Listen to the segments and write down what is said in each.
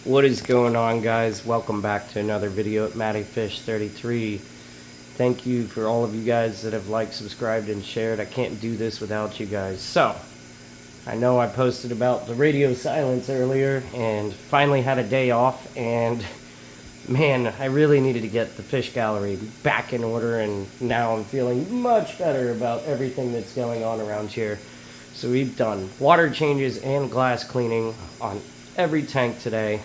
What is going on, guys? Welcome back to another video at MattyFish33. Thank you for all of you guys that have liked, subscribed, and shared. I can't do this without you guys. So, I know I posted about the radio silence earlier and finally had a day off, and man, I really needed to get the fish gallery back in order, and now I'm feeling much better about everything that's going on around here. So we've done water changes and glass cleaning on every tank today,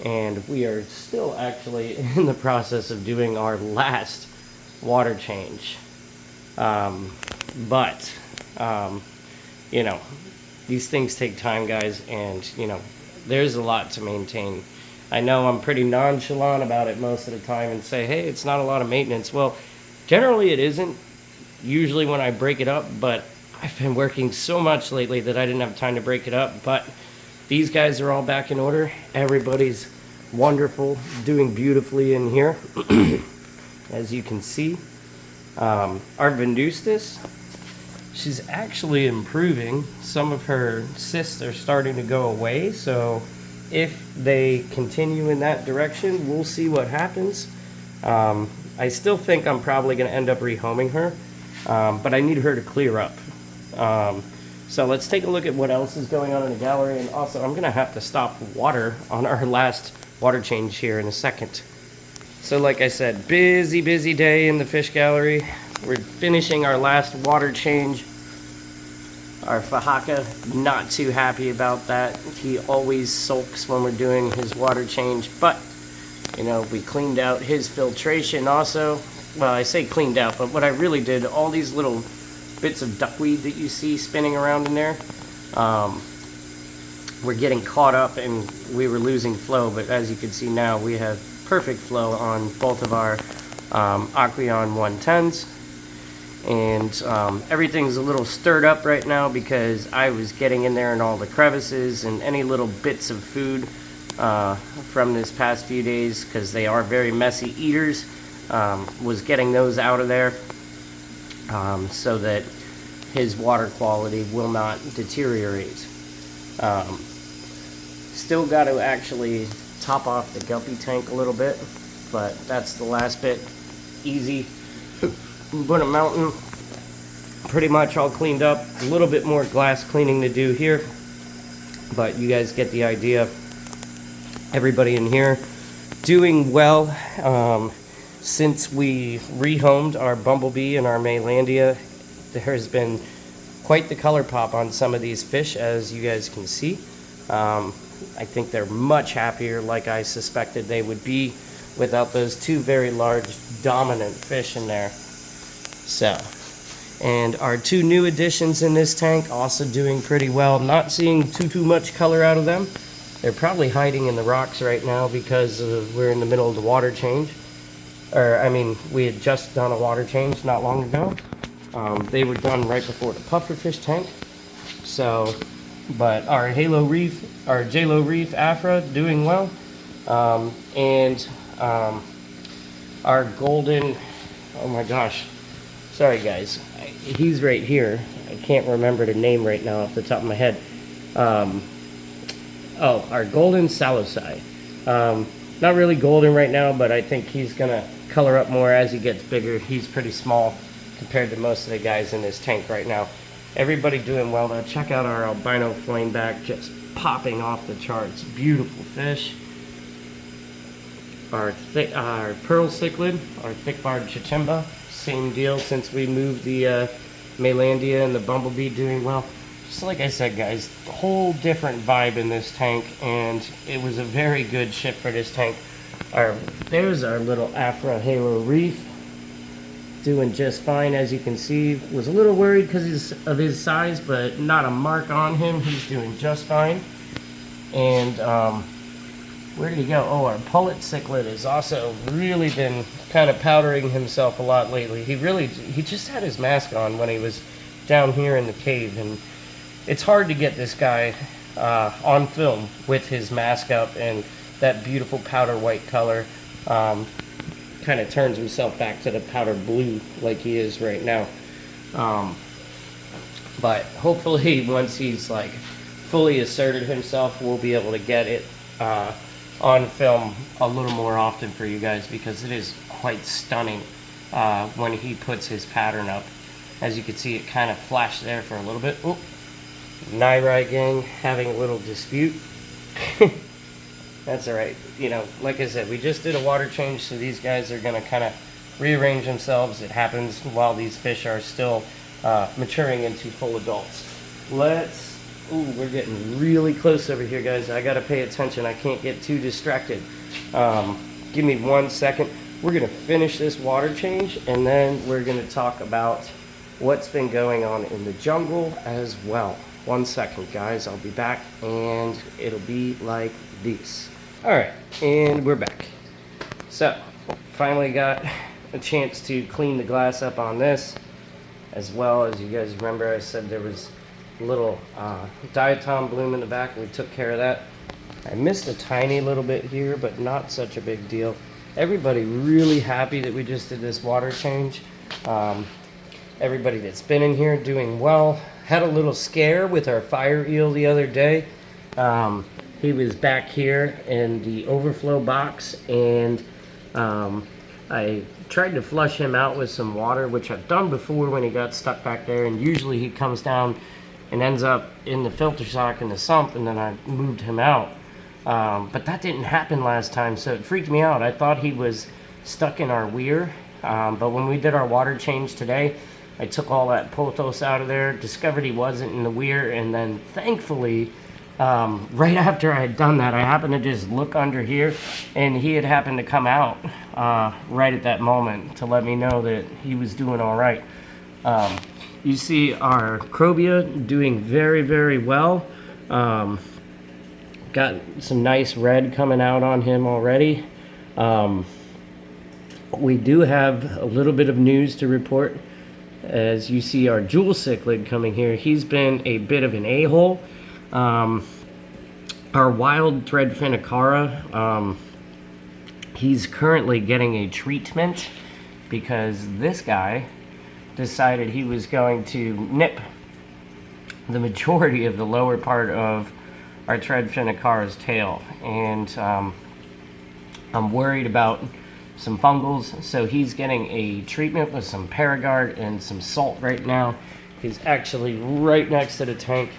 and we are still actually in the process of doing our last water change. But you know, these things take time, guys, and there's a lot to maintain. I know I'm pretty nonchalant about it most of the time and say, hey, it's not a lot of maintenance. Well, generally it isn't, usually when I break it up, but I've been working so much lately that I didn't have time to break it up. But these guys are all back in order. Everybody's wonderful, doing beautifully in here. As you can see, our Venustus, she's actually improving. Some of her cysts are starting to go away, so if they continue in that direction, we'll see what happens. I still think I'm probably going to end up rehoming her, but I need her to clear up. So let's take a look at what else is going on in the gallery, and also I'm going to have to stop water on our last water change here in a second. So like I said, busy day in the fish gallery. We're finishing our last water change. Our Fahaka, not too happy about that. He always sulks when we're doing his water change, but we cleaned out his filtration also. Well, I say cleaned out, but what I really did, all these little bits of duckweed that you see spinning around in there, we're getting caught up and we were losing flow, but as you can see now, we have perfect flow on both of our Aqueon 110s. And everything's a little stirred up right now because I was getting in there in all the crevices and any little bits of food from this past few days, because they are very messy eaters, was getting those out of there so that his water quality will not deteriorate. Still got to actually top off the guppy tank a little bit, but that's the last bit. Easy. Buena Mountain, pretty much all cleaned up. A little bit more glass cleaning to do here, but you guys get the idea. Everybody in here doing well. Since we rehomed our Bumblebee and our Maylandia, there has been quite the color pop on some of these fish, as you guys can see. I think they're much happier, like I suspected they would be, without those two very large dominant fish in there. So, and our two new additions in this tank also doing pretty well. Not seeing too much color out of them. They're probably hiding in the rocks right now because we're in the middle of the water change. Or, I mean, we had just done a water change not long ago. They were done right before the pufferfish tank. So, but our Halo Reef, our J-Lo Reef Afra doing well. Our golden, oh my gosh. Sorry guys, he's right here. I can't remember the name right now off the top of my head. Oh, our golden Salosai. Not really golden right now, but I think he's gonna color up more as he gets bigger. He's pretty small compared to most of the guys in this tank right now. Everybody doing well though. Check out our albino flameback, just popping off the charts. Beautiful fish. Our pearl cichlid, our thick-barred Chichimba. Same deal since we moved the Maylandia and the Bumblebee doing well. Just like I said, guys, a whole different vibe in this tank, and it was a very good ship for this tank. There's our little Afra Halo Reef, doing just fine, as you can see. Was a little worried because of his size, but not a mark on him. He's doing just fine. And where did he go? Oh, our Pullet Cichlid has also really been kind of powdering himself a lot lately. He just had his mask on when he was down here in the cave, and it's hard to get this guy on film with his mask up and that beautiful powder white color. Kind of turns himself back to the powder blue like he is right now. But hopefully once he's like fully asserted himself, we'll be able to get it on film a little more often for you guys, because it is quite stunning when he puts his pattern up. As you can see, it kind of flashed there for a little bit. Oh, Nyrite gang having a little dispute. That's all right. You know, like I said, we just did a water change, so these guys are going to kind of rearrange themselves. It happens while these fish are still maturing into full adults. Ooh, we're getting really close over here, guys. I got to pay attention. I can't get too distracted. Give me 1 second. We're going to finish this water change, and then we're going to talk about what's been going on in the jungle as well. 1 second, guys. I'll be back, and it'll be like this. All right, and we're back. So, finally got a chance to clean the glass up on this, as well as you guys remember I said there was a little diatom bloom in the back. We took care of that. I missed a tiny little bit here, but not such a big deal. Everybody really happy that we just did this water change. Everybody that's been in here doing well. Had a little scare with our fire eel the other day. He was back here in the overflow box, and I tried to flush him out with some water, which I've done before when he got stuck back there, and usually he comes down and ends up in the filter sock in the sump, and then I moved him out. But that didn't happen last time, so it freaked me out. I thought he was stuck in our weir, but when we did our water change today, I took all that pothos out of there, discovered he wasn't in the weir, and then thankfully, right after I had done that, I happened to just look under here, and he had happened to come out right at that moment to let me know that he was doing all right. You see our Cobia doing very, very well. Got some nice red coming out on him already. We do have a little bit of news to report. As you see our jewel cichlid coming here, he's been a bit of an a-hole. Our wild threadfin acara, he's currently getting a treatment because this guy decided he was going to nip the majority of the lower part of our threadfin acara's tail, and I'm worried about some fungals, so he's getting a treatment with some Paragard and some salt right now. He's actually right next to the tank.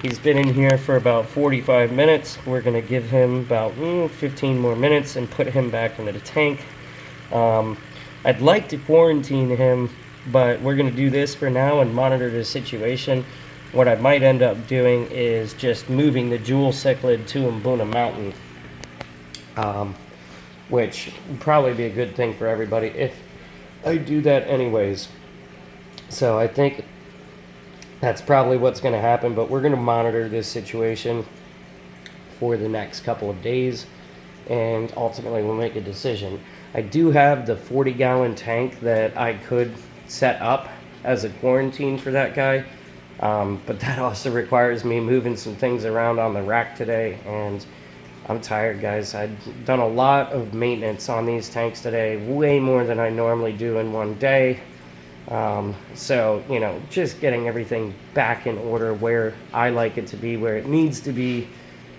He's been in here for about 45 minutes. We're going to give him about 15 more minutes and put him back into the tank. I'd like to quarantine him, but we're going to do this for now and monitor the situation. What I might end up doing is just moving the jewel cichlid to Mbuna Mountain, which would probably be a good thing for everybody if I do that anyways. So I think that's probably what's going to happen, but we're going to monitor this situation for the next couple of days, and ultimately we'll make a decision. I do have the 40-gallon tank that I could set up as a quarantine for that guy, but that also requires me moving some things around on the rack today, and I'm tired, guys. I've done a lot of maintenance on these tanks today, way more than I normally do in one day. So, you know, just getting everything back in order where I like it to be, where it needs to be.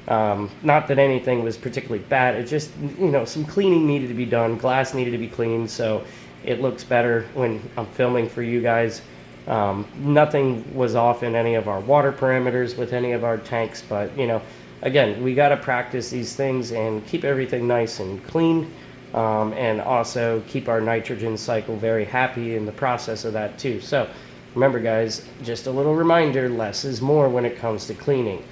Not that anything was particularly bad. It just, you know, some cleaning needed to be done. Glass needed to be cleaned, so it looks better when I'm filming for you guys. Nothing was off in any of our water parameters with any of our tanks, but, you know, again, we got to practice these things and keep everything nice and clean, and also keep our nitrogen cycle very happy in the process of that too. So remember, guys, just a little reminder, less is more when it comes to cleaning,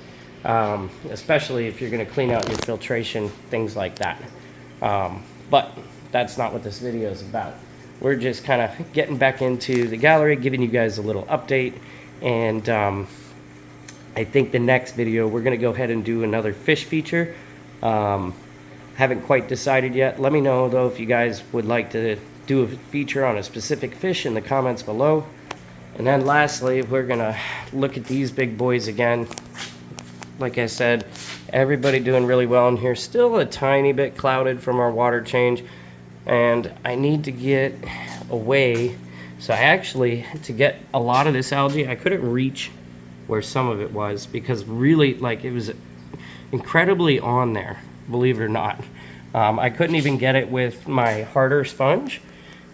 especially if you're going to clean out your filtration, things like that. But that's not what this video is about. We're just kind of getting back into the gallery, giving you guys a little update, and I think the next video we're going to go ahead and do another fish feature. Haven't quite decided yet. Let me know though if you guys would like to do a feature on a specific fish in the comments below. And then lastly, we're going to look at these big boys again. Like I said, everybody doing really well in here. Still a tiny bit clouded from our water change, and I need to get away. So I actually, to get a lot of this algae, I couldn't reach where some of it was, because really, like, it was incredibly on there. believe it or not. I couldn't even get it with my harder sponge.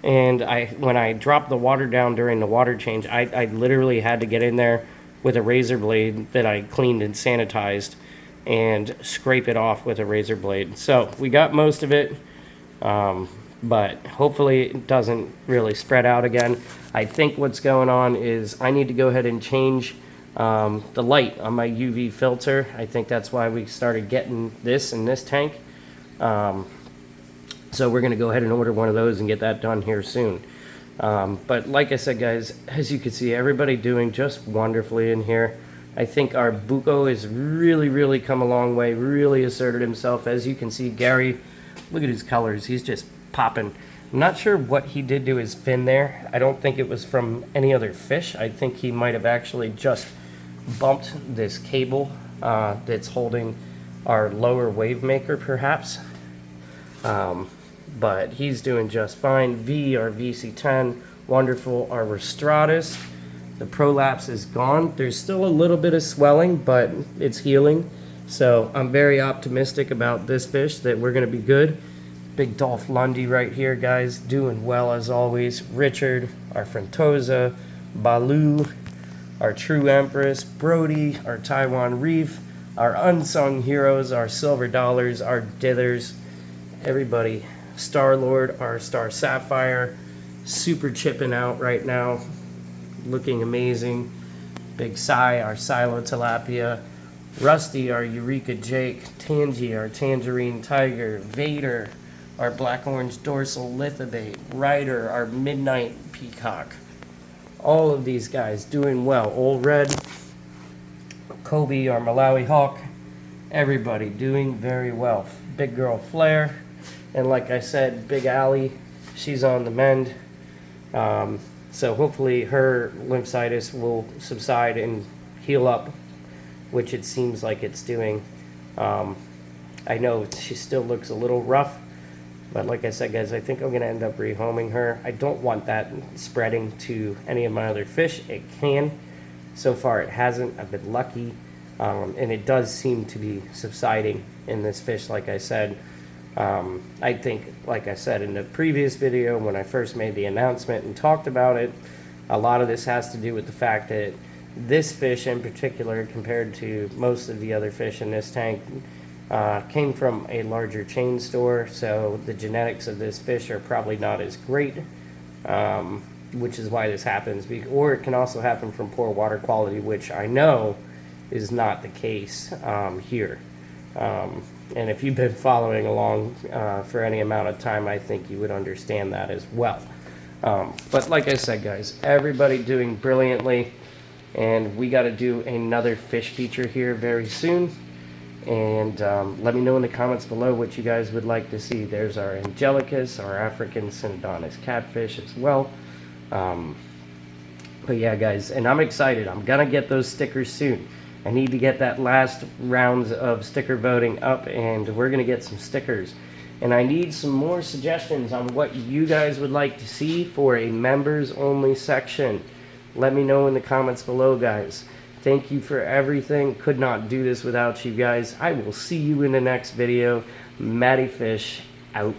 And when I dropped the water down during the water change, I literally had to get in there with a razor blade that I cleaned and sanitized and scrape it off with a razor blade. So we got most of it, but hopefully it doesn't really spread out again. I think what's going on is I need to go ahead and change the light on my UV filter. I think that's why we started getting this in this tank. So we're going to go ahead and order one of those and get that done here soon. But like I said, guys, as you can see, everybody doing just wonderfully in here. I think our Buko has really come a long way, really asserted himself. As you can see, Gary, look at his colors. He's just popping. I'm not sure what he did to his fin there. I don't think it was from any other fish. I think he might have actually just bumped this cable that's holding our lower wave maker, perhaps. But he's doing just fine. V, our VC10, wonderful. Our Rostratus, the prolapse is gone. There's still a little bit of swelling, but it's healing. So I'm very optimistic about this fish, that we're going to be good. Big Dolph Lundy right here, guys, doing well as always. Richard, our Frontosa, Balu, our True Empress, Brody, our Taiwan Reef, our unsung heroes, our Silver Dollars, our Dithers, everybody. Star-Lord, our Star Sapphire, super chipping out right now, looking amazing. Big Sai, our Silo Tilapia, Rusty, our Eureka Jake, Tangy, our Tangerine Tiger, Vader, our Black Orange Dorsal Lithobate, Ryder, our Midnight Peacock. All of these guys doing well. Old Red, Kobe, our Malawi Hawk, everybody doing very well. Big Girl Flare, and like I said, Big Allie, she's on the mend. So hopefully her lymphitis will subside and heal up, which it seems like it's doing. I know she still looks a little rough, but like I said, guys, I think I'm going to end up rehoming her. I don't want that spreading to any of my other fish. It can. So far it hasn't. I've been lucky. And it does seem to be subsiding in this fish, like I said. I think, like I said in the previous video, when I first made the announcement and talked about it, a lot of this has to do with the fact that this fish in particular, compared to most of the other fish in this tank, came from a larger chain store, so the genetics of this fish are probably not as great, which is why this happens. Or it can also happen from poor water quality, which I know is not the case here. And if you've been following along for any amount of time, I think you would understand that as well. But like I said, guys, everybody doing brilliantly, and we got to do another fish feature here very soon. And let me know in the comments below what you guys would like to see. There's our Angelicus, our African Synodontis catfish as well. But yeah, guys, and I'm excited. I'm going to get those stickers soon. I need to get that last rounds of sticker voting up, and we're going to get some stickers. And I need some more suggestions on what you guys would like to see for a members only section. Let me know in the comments below, guys. Thank you for everything. Could not do this without you guys. I will see you in the next video. Matty Fish out.